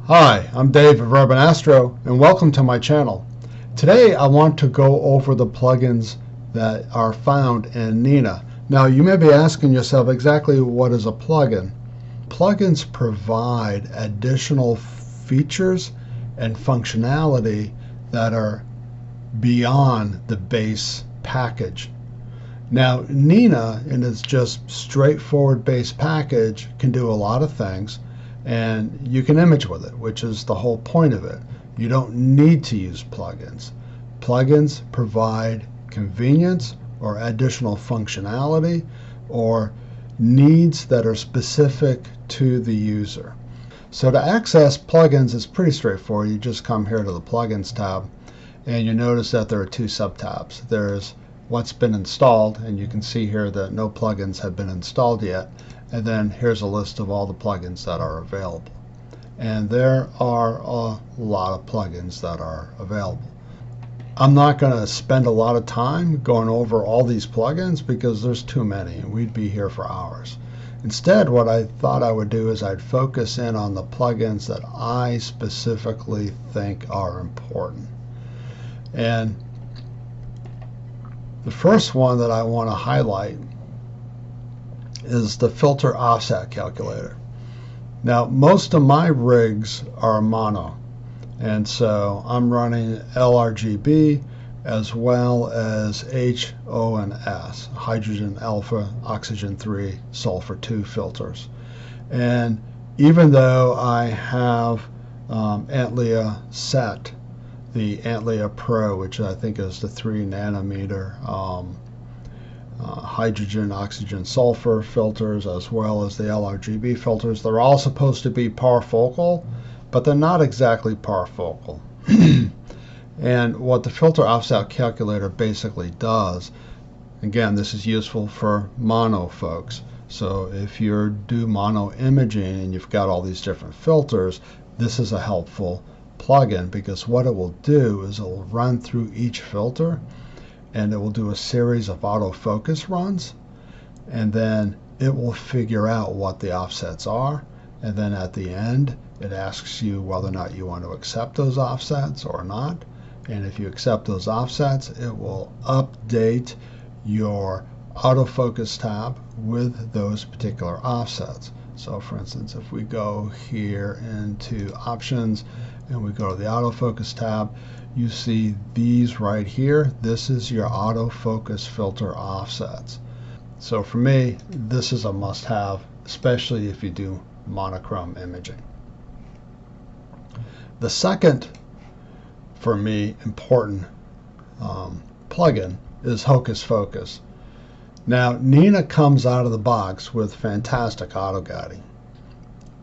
Hi, I'm Dave of Urban Astro, and welcome to my channel. Today I want to go over the plugins that are found in N.I.N.A. Now you may be asking yourself exactly what is a plugin. Plugins provide additional features and functionality that are beyond the base package. Now N.I.N.A, in its just straightforward base package, can do a lot of things, and you can image with it, which is the whole point of it. You don't need to use plugins. Plugins provide convenience or additional functionality or needs that are specific to the user. So to access plugins is pretty straightforward. You just come here to the Plugins tab, and you notice that there are two subtabs. There's what's been installed, and you can see here that no plugins have been installed yet. And then here's a list of all the plugins that are available. And there are a lot of plugins that are available. I'm not going to spend a lot of time going over all these plugins because there's too many and we'd be here for hours. Instead, what I thought I would do is I'd focus in on the plugins that I specifically think are important. And the first one that I want to highlight is the filter offset calculator. Now most of my rigs are mono, and so I'm running LRGB as well as HO&S, hydrogen alpha, oxygen 3, sulfur 2 filters. And even though I have N.I.N.A set, the N.I.N.A Pro, which I think is the 3 nanometer hydrogen, oxygen, sulfur filters, as well as the LRGB filters. They're all supposed to be parfocal, but they're not exactly parfocal. And what the filter offset calculator basically does, again, this is useful for mono folks. So if you do mono imaging and you've got all these different filters, this is a helpful plugin, because what it will do is it will run through each filter and it will do a series of autofocus runs, and then it will figure out what the offsets are, and then at the end it asks you whether or not you want to accept those offsets or not. And if you accept those offsets, it will update your autofocus tab with those particular offsets. So for instance, if we go here into options and we go to the autofocus tab, you see these right here. This is your autofocus filter offsets. So for me, this is a must-have, especially if you do monochrome imaging. The second, for me, important plugin is Hocus Focus. Now, N.I.N.A comes out of the box with fantastic auto guiding,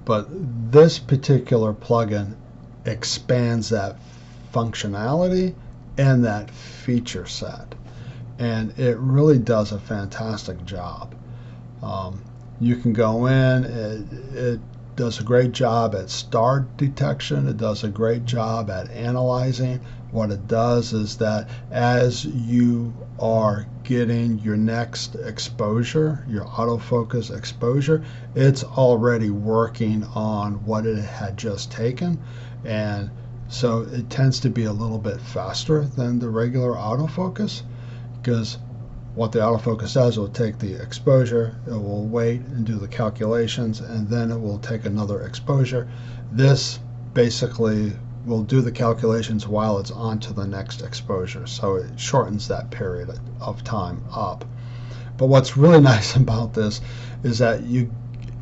but this particular plugin expands that functionality and that feature set, and it really does a fantastic job. You can go in, it does a great job at star detection, it does a great job at analyzing. What it does is that as you are getting your next exposure, your autofocus exposure, it's already working on what it had just taken, and so it tends to be a little bit faster than the regular autofocus, because what the autofocus does, it will take the exposure, it will wait and do the calculations, and then it will take another exposure. This basically will do the calculations while it's on to the next exposure, so it shortens that period of time up. But what's really nice about this is that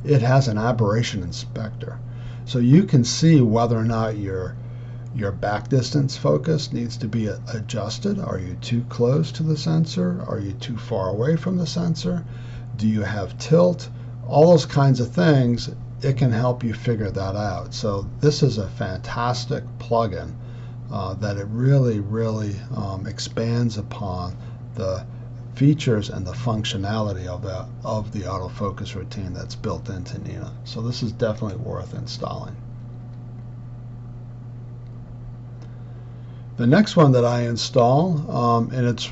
it has an aberration inspector, so you can see whether or not your back distance focus needs to be adjusted. Are you too close to the sensor? Are you too far away from the sensor? Do you have tilt? All those kinds of things, it can help you figure that out. So this is a fantastic plugin that it really expands upon the features and the functionality of the autofocus routine that's built into N.I.N.A. So this is definitely worth installing. The next one that I install, and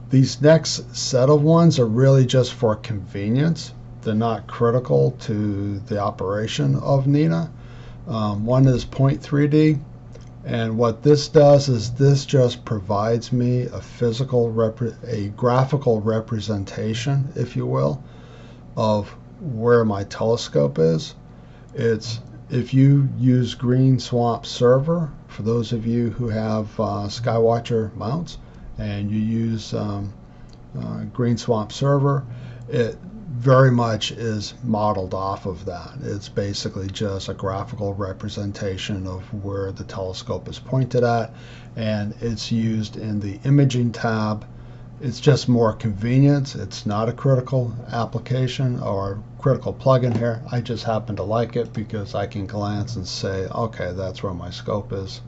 these next set of ones are really just for convenience. They're not critical to the operation of N.I.N.A. One is 0.3D, and what this does is this just provides me a graphical representation, if you will, of where my telescope is. If you use Green Swamp Server, for those of you who have Skywatcher mounts and you use Green Swamp Server, it very much is modeled off of that. It's basically just a graphical representation of where the telescope is pointed at, and it's used in the imaging tab. It's just more convenience. It's not a critical application or critical plugin here. I just happen to like it because I can glance and say, okay, that's where my scope is.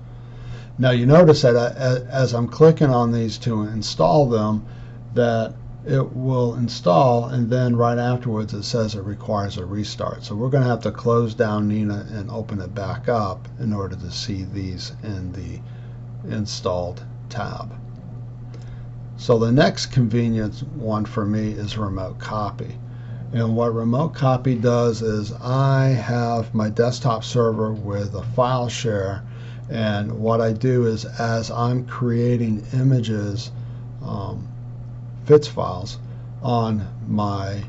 Now you notice that as I'm clicking on these to install them, that it will install, and then right afterwards it says it requires a restart. So we're going to have to close down N.I.N.A and open it back up in order to see these in the installed tab. So the next convenient one for me is remote copy. And what remote copy does is I have my desktop server with a file share, and what I do is as I'm creating images, FITS files on my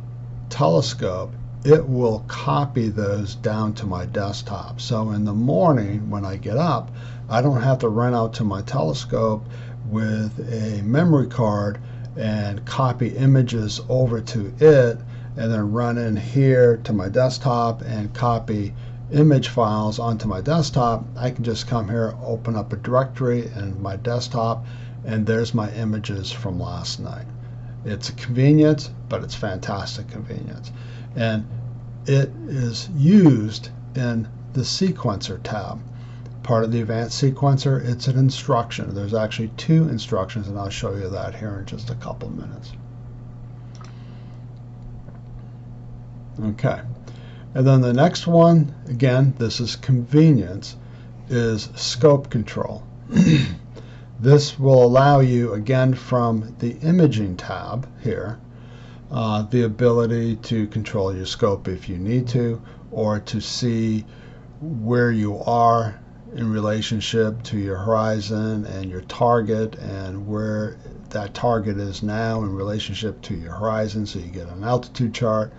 telescope, it will copy those down to my desktop. So in the morning when I get up, I don't have to run out to my telescope with a memory card and copy images over to it and then run in here to my desktop and copy image files onto my desktop. I can just come here, open up a directory in my desktop, and there's my images from last night. It's a convenience, but it's fantastic convenience. And it is used in the sequencer tab. Part of the advanced sequencer, it's an instruction. There's actually 2 instructions, and I'll show you that here in just a couple of minutes. Okay. And then the next one, again, this is convenience, is scope control. This will allow you, again, from the imaging tab here, the ability to control your scope if you need to, or to see where you are in relationship to your horizon and your target, and where that target is now in relationship to your horizon. So you get an altitude chart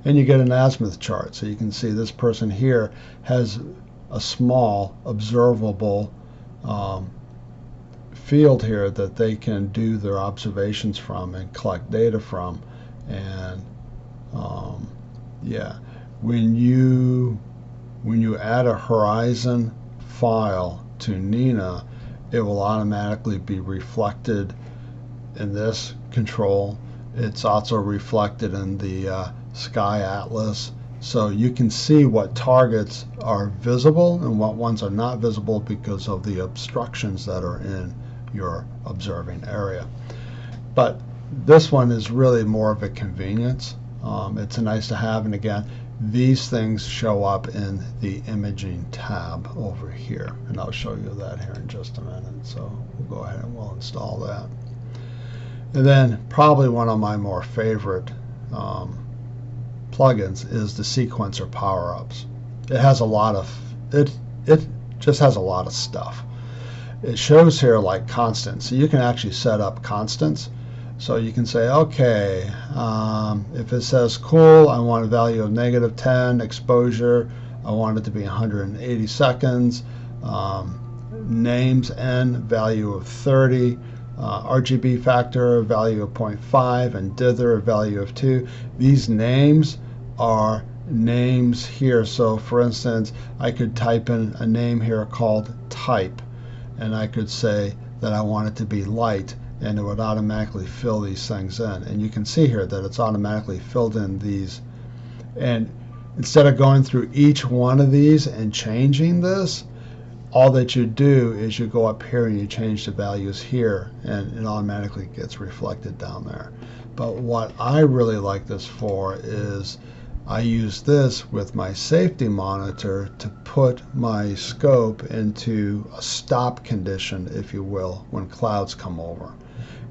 and you get an azimuth chart. So you can see this person here has a small observable field here that they can do their observations from and collect data from. And yeah, when you add a horizon file to N.I.N.A, it will automatically be reflected in this control. It's also reflected in the Sky Atlas, so you can see what targets are visible and what ones are not visible because of the obstructions that are in your observing area. But this one is really more of a convenience. It's a nice to have, and again, these things show up in the imaging tab over here, and I'll show you that here in just a minute. So we'll go ahead and we'll install that. And then probably one of my more favorite plugins is the sequencer Powerups. It has a lot of it just has a lot of stuff. It shows here like constants, so you can actually set up constants. So you can say, okay, if it says cool, I want a value of -10, exposure, I want it to be 180 seconds, names N, value of 30, RGB factor, value of 0.5, and dither, value of 2. These names are names here. So for instance, I could type in a name here called type, and I could say that I want it to be light, and it would automatically fill these things in. And you can see here that it's automatically filled in these. And instead of going through each one of these and changing this, all that you do is you go up here and you change the values here, and it automatically gets reflected down there. But what I really like this for is I use this with my safety monitor to put my scope into a stop condition, if you will, when clouds come over.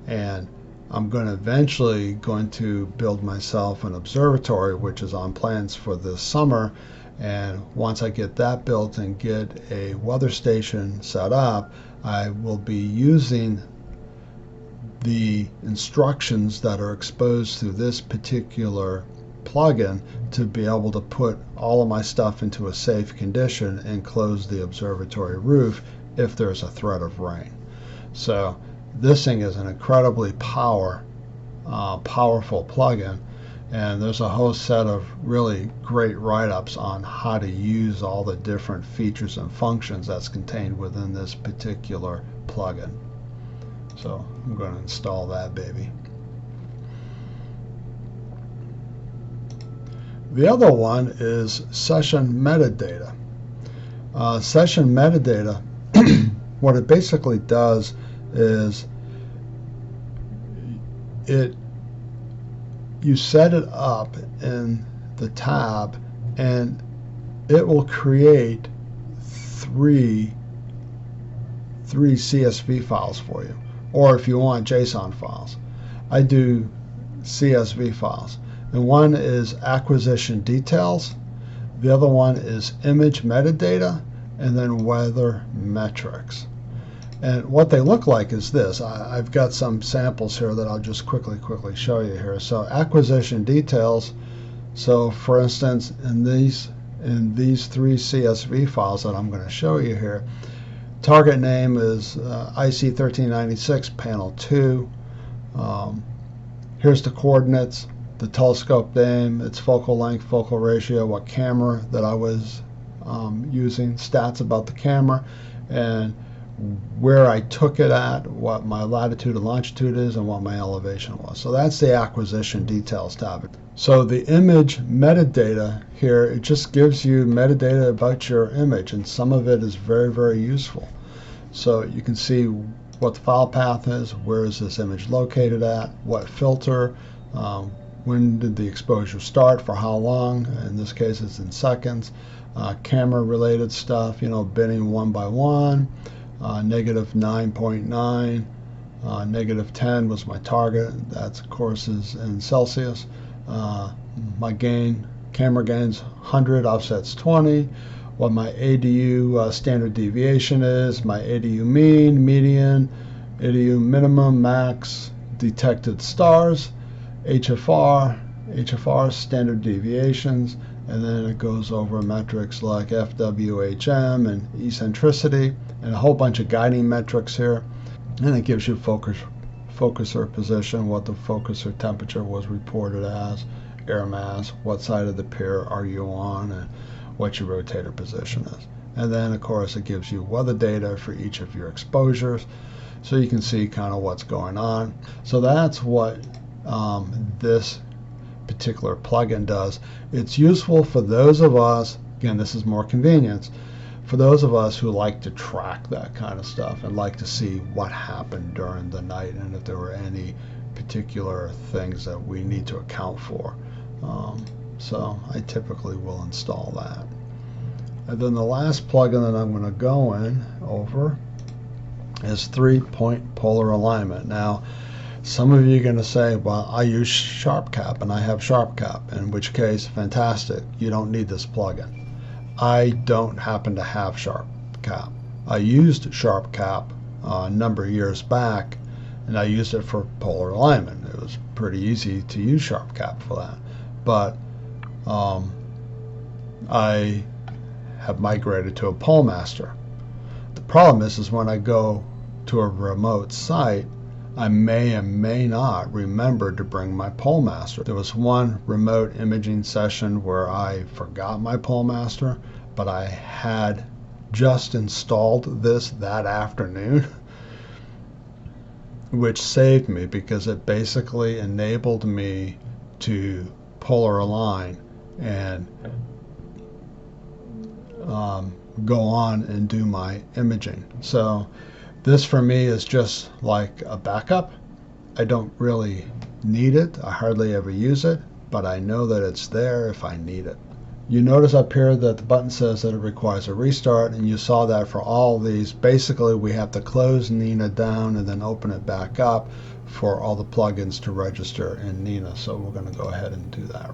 And I'm eventually going to build myself an observatory, which is on plans for this summer, And once I get that built and get a weather station set up, I will be using the instructions that are exposed through this particular plugin to be able to put all of my stuff into a safe condition and close the observatory roof if there's a threat of rain. So this thing is an incredibly powerful plugin, and there's a whole set of really great write-ups on how to use all the different features and functions that's contained within this particular plugin. So I'm going to install that baby. The other one is session metadata. Session metadata, what it basically does is you set it up in the tab and it will create three CSV files for you, or if you want JSON files. I do CSV files, and one is acquisition details, the other one is image metadata, and then weather metrics. And what they look like is this. I've got some samples here that I'll just quickly show you here. So acquisition details. So for instance, in these three CSV files that I'm going to show you here, target name is IC 1396 panel 2. Here's the coordinates, the telescope name, its focal length, focal ratio, what camera that I was using, stats about the camera, and where I took it at, what my latitude and longitude is, and what my elevation was. So that's the acquisition details tab. So the image metadata here, it just gives you metadata about your image, and some of it is very useful. So you can see what the file path is, where is this image located at, what filter, when did the exposure start, for how long, in this case it's in seconds, camera related stuff, binning 1 by 1, negative 9.9, negative 10 was my target. That's of course is in Celsius. My gain, camera gains 100, offsets 20. What my ADU standard deviation is, my ADU mean, median, ADU minimum, max, detected stars, HFR standard deviations, and then it goes over metrics like FWHM and eccentricity, and a whole bunch of guiding metrics here. And it gives you focuser position, what the focuser temperature was reported as, air mass, what side of the pier are you on, and what your rotator position is. And then of course it gives you weather data for each of your exposures, so you can see kind of what's going on. So that's what this particular plugin does. It's useful for those of us, again this is more convenience, for those of us who like to track that kind of stuff and like to see what happened during the night and if there were any particular things that we need to account for. So I typically will install that. And then the last plugin that I'm going to go over is 3-point polar alignment. Now some of you are going to say, well, I use SharpCap and I have SharpCap, in which case, fantastic, you don't need this plugin. I don't happen to have SharpCap. I used SharpCap a number of years back, and I used it for polar alignment. It was pretty easy to use SharpCap for that. But I have migrated to a PoleMaster. The problem is when I go to a remote site, I may and may not remember to bring my PoleMaster. There was one remote imaging session where I forgot my PoleMaster, but I had just installed this that afternoon, which saved me because it basically enabled me to polar align and go on and do my imaging. So this for me is just like a backup. I don't really need it. I hardly ever use it, but I know that it's there if I need it. You notice up here that the button says that it requires a restart, and you saw that for all these. Basically, we have to close N.I.N.A down and then open it back up for all the plugins to register in N.I.N.A. So we're going to go ahead and do that.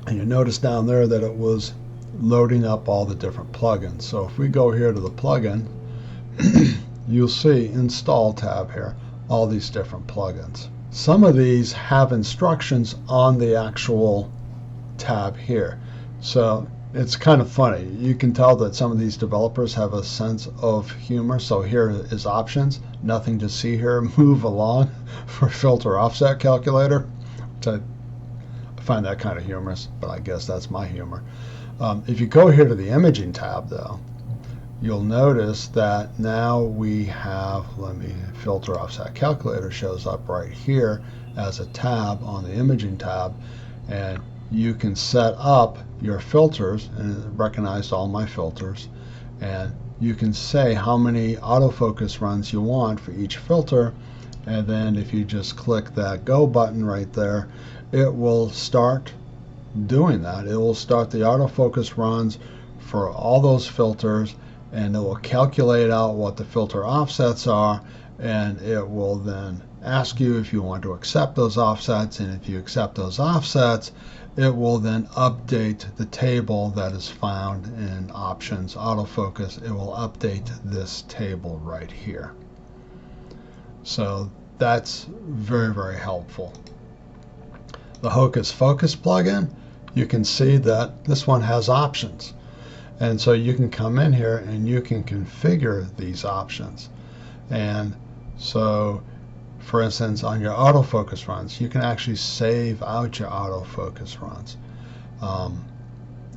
And you notice down there that it was loading up all the different plugins. So if we go here to the plugin, you'll see install tab here, all these different plugins. Some of these have instructions on the actual tab here. So it's kind of funny. You can tell that some of these developers have a sense of humor. So here is options, nothing to see here, move along for filter offset calculator, which I find that kind of humorous, but I guess that's my humor. If you go here to the imaging tab though, you'll notice that now we have, filter offset calculator shows up right here as a tab on the imaging tab, and you can set up your filters, and it recognized all my filters, and you can say how many autofocus runs you want for each filter, and then if you just click that go button right there, it will start doing that. It will start the autofocus runs for all those filters, and it will calculate out what the filter offsets are, and it will then ask you if you want to accept those offsets, and if you accept those offsets, it will then update the table that is found in options autofocus. It will update this table right here. So that's very, very helpful. The Hocus Focus plugin, you can see that this one has options. And so you can come in here and you can configure these options. And so, for instance, on your autofocus runs, you can actually save out your autofocus runs.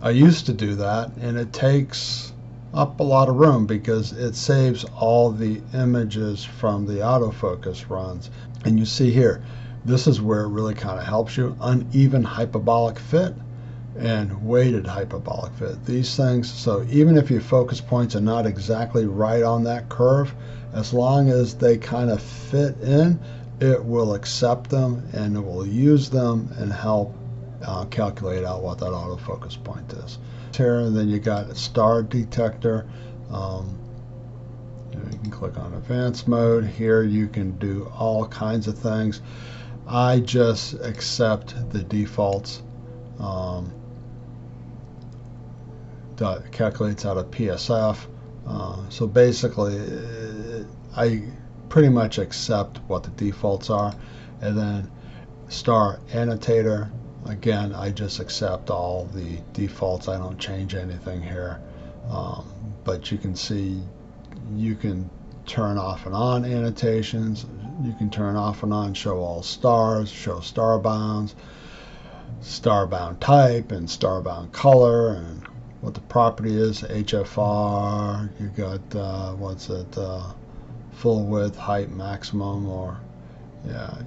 I used to do that, and it takes up a lot of room because it saves all the images from the autofocus runs. And you see here, this is where it really kind of helps you. Uneven hyperbolic fit and weighted hyperbolic fit. These things, so even if your focus points are not exactly right on that curve, as long as they kind of fit in, it will accept them and it will use them and help calculate out what that autofocus point is. Here, and then you got a star detector. You can click on advanced mode. Here you can do all kinds of things. I just accept the defaults. That calculates out of PSF. So basically, I pretty much accept what the defaults are. And then star annotator, again, I just accept all the defaults. I don't change anything here. But you can see you can turn off and on annotations. You can turn off and on show all stars, show star bounds, star bound type, and star bound color, and what the property is, HFR. You got full width, height, maximum, or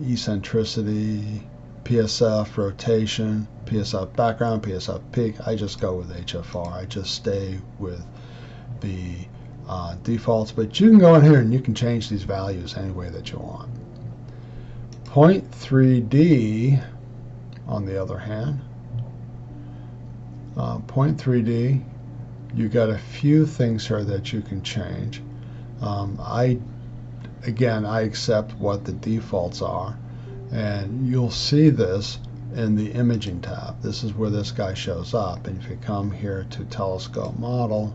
eccentricity, PSF, rotation, PSF background, PSF peak. I just go with HFR. I just stay with the defaults, but you can go in here and you can change these values any way that you want. 0.3D, on the other hand, 0.3D, you got a few things here that you can change. I accept what the defaults are, and you'll see this in the imaging tab. This is where this guy shows up, and if you come here to telescope model,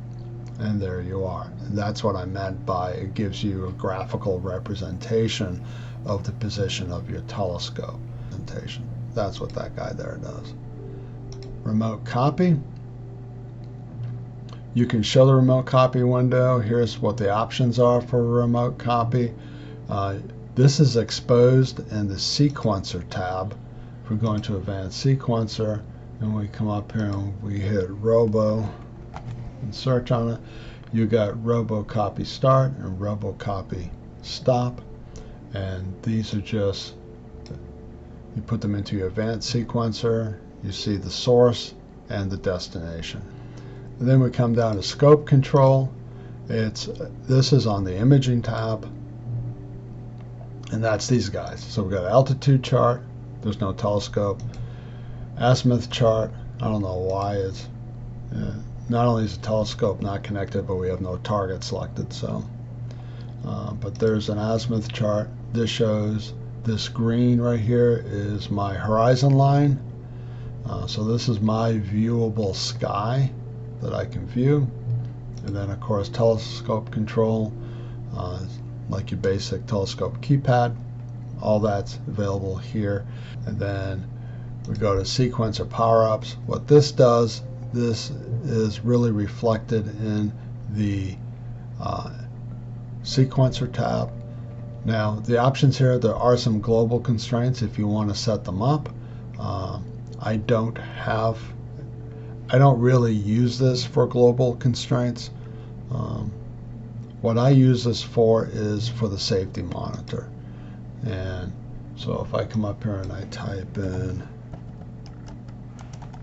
and there you are. And that's what I meant by it gives you a graphical representation of the position of your telescope. That's what that guy there does. Remote copy. You can show the remote copy window. Here's what the options are for a remote copy. This is exposed in the sequencer tab. If we're going to advanced sequencer, and we come up here and we hit robo and search on it, you got robo copy start and robo copy stop, and these are just, you put them into your advanced sequencer, you see the source and the destination. And then we come down to scope control. This is on the imaging tab, and that's these guys. So we've got an altitude chart, there's no telescope, azimuth chart, I don't know why it's not only is the telescope not connected, but we have no target selected. So but there's an azimuth chart. This shows this green right here is my horizon line, So this is my viewable sky that I can view. And then of course telescope control, like your basic telescope keypad, all that's available here. And then we go to sequencer power-ups. What this does, this is really reflected in the sequencer tab. Now the options here, there are some global constraints if you want to set them up. I don't really use this for global constraints. What I use this for is for the safety monitor. And so if I come up here and I type in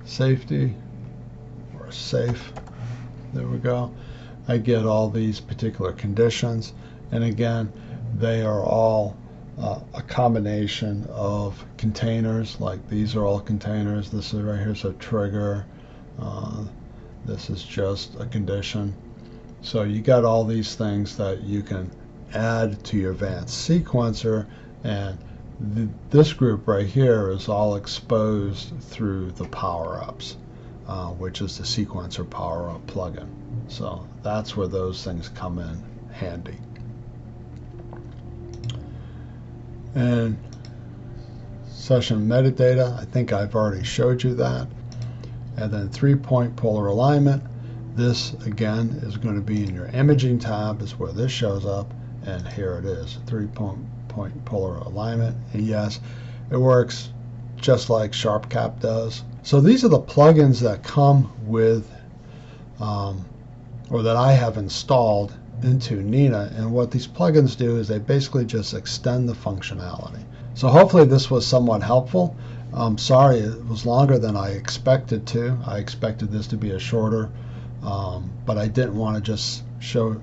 safety or safe, there we go, I get all these particular conditions. And again, they are all a combination of containers. Like these are all containers. This is right here, so trigger. This is just a condition. So you got all these things that you can add to your advanced sequencer, and this group right here is all exposed through the Powerups, which is the sequencer power-up plugin. So that's where those things come in handy. And session metadata, I think I've already showed you that. And then 3-point polar alignment. This again is going to be in your imaging tab, is where this shows up, and here it is, 3-point polar alignment. And yes, it works just like SharpCap does. So these are the plugins that come with, or that I have installed into N.I.N.A, and what these plugins do is they basically just extend the functionality. So hopefully this was somewhat helpful. I'm sorry it was longer than I expected to. I expected this to be a shorter, but I didn't want to just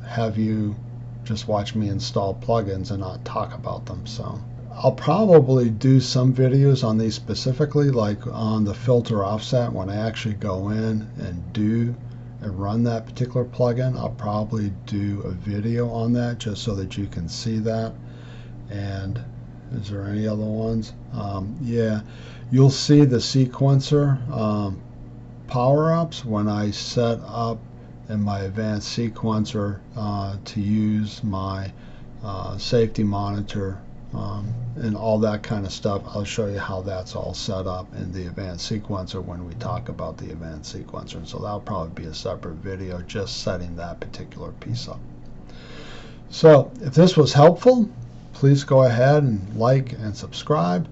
have you just watch me install plugins and not talk about them. So I'll probably do some videos on these specifically, like on the filter offset. When I actually go in and run that particular plugin, I'll probably do a video on that just so that you can see that. And is there any other ones? Yeah, you'll see the sequencer power-ups when I set up in my advanced sequencer to use my safety monitor and all that kind of stuff. I'll show you how that's all set up in the advanced sequencer when we talk about the advanced sequencer. And so that'll probably be a separate video just setting that particular piece up. So if this was helpful, please go ahead and like and subscribe.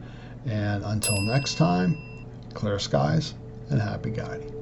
And until next time, clear skies and happy guiding.